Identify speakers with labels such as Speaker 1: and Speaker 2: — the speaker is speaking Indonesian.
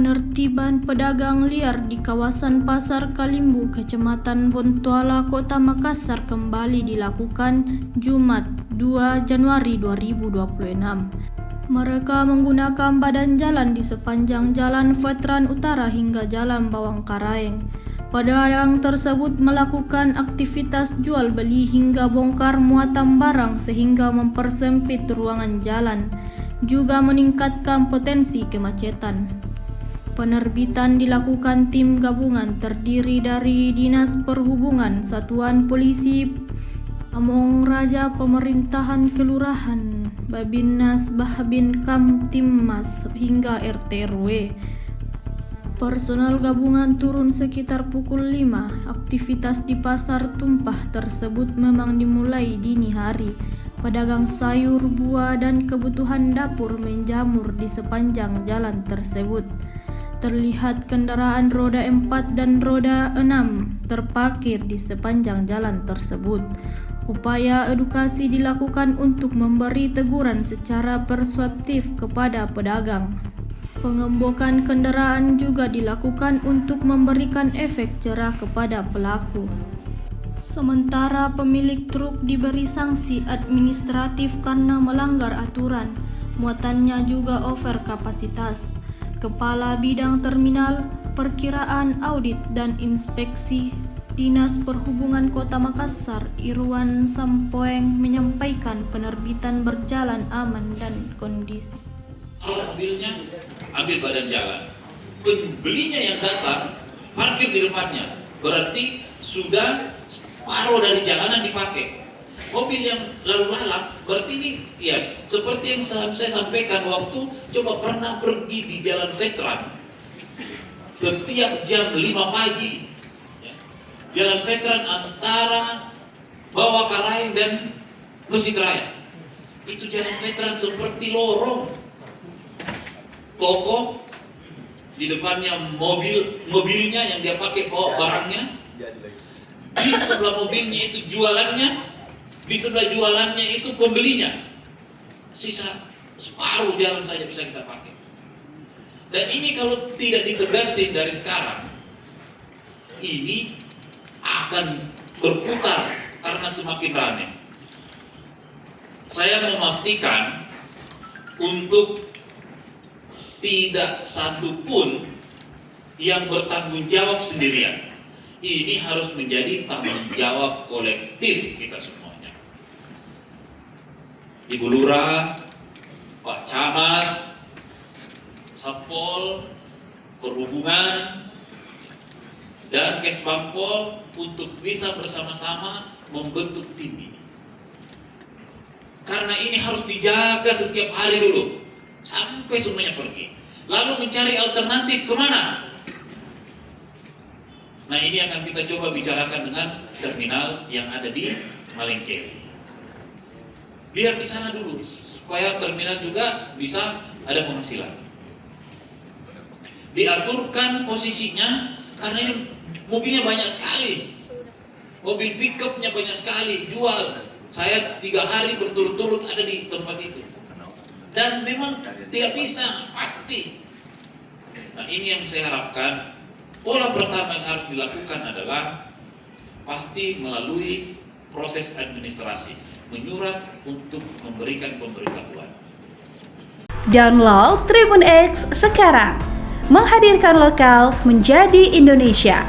Speaker 1: Penertiban pedagang liar di kawasan Pasar Kalimbu, Kecamatan Bontoala, Kota Makassar kembali dilakukan Jumat 2 Januari 2026. Mereka menggunakan badan jalan di sepanjang Jalan Veteran Utara hingga Jalan Bawang Karaeng. Pedagang tersebut melakukan aktivitas jual beli hingga bongkar muatan barang sehingga mempersempit ruangan jalan, juga meningkatkan potensi kemacetan. Penerbitan dilakukan tim gabungan terdiri dari Dinas Perhubungan, Satuan Polisi Pamong Raja, Pemerintahan Kelurahan, Babinnas, Babin Kamtibmas hingga RT RW. Personal gabungan turun sekitar pukul 5. Aktivitas di pasar tumpah tersebut memang dimulai dini hari. Pedagang sayur, buah, dan kebutuhan dapur menjamur di sepanjang jalan tersebut. Terlihat kendaraan roda 4 dan roda 6 terparkir di sepanjang jalan tersebut. Upaya edukasi dilakukan untuk memberi teguran secara persuasif kepada pedagang. Pengembokan kendaraan juga dilakukan untuk memberikan efek jerah kepada pelaku. Sementara pemilik truk diberi sanksi administratif karena melanggar aturan. Muatannya juga over kapasitas. Kepala Bidang Terminal, Perkiraan Audit dan Inspeksi Dinas Perhubungan Kota Makassar, Irwan Sampoeng, menyampaikan penerbitan berjalan aman dan kondisi.
Speaker 2: Mobilnya ambil badan jalan, pembelinya yang datang parkir di depannya, berarti sudah separuh dari jalanan dipakai. Mobil yang lalu lalang, berarti ini ya seperti yang saya sampaikan waktu coba pernah pergi di Jalan Veteran setiap jam 5 pagi ya, Jalan Veteran antara Bawah Karaeng dan Masjid Raya, itu Jalan Veteran seperti lorong. Toko di depannya mobilnya yang dia pakai bawa barangnya, di sebelah mobilnya itu jualannya, di sebelah jualannya itu pembelinya. Sisa separuh jalan saja bisa kita pakai. Dan ini kalau tidak ditegasin dari sekarang, ini akan berputar karena semakin ramai. Saya memastikan untuk tidak satu pun yang bertanggung jawab sendirian. Ini harus menjadi tanggung jawab kolektif kita semuanya. Ibu Lurah, Pak Camat, Satpol, Perhubungan, dan Kesbangpol untuk bisa bersama-sama membentuk tim ini. Karena ini harus dijaga setiap hari dulu, sampai semuanya pergi. Lalu mencari alternatif kemana? Nah, ini akan kita coba bicarakan dengan terminal yang ada di Malengkeri. Biar di sana dulu, supaya terminal juga bisa ada penghasilan. Diaturkan posisinya, karena ini mobilnya banyak sekali. Mobil pickupnya banyak sekali, jual. Saya 3 hari berturut-turut ada di tempat itu. Dan memang tidak bisa, pasti. Nah, ini yang saya harapkan. Pola pertama yang harus dilakukan adalah pasti melalui proses administrasi, menyurat untuk memberikan pemberitahuan.
Speaker 3: Download Tribun X sekarang, menghadirkan lokal menjadi Indonesia.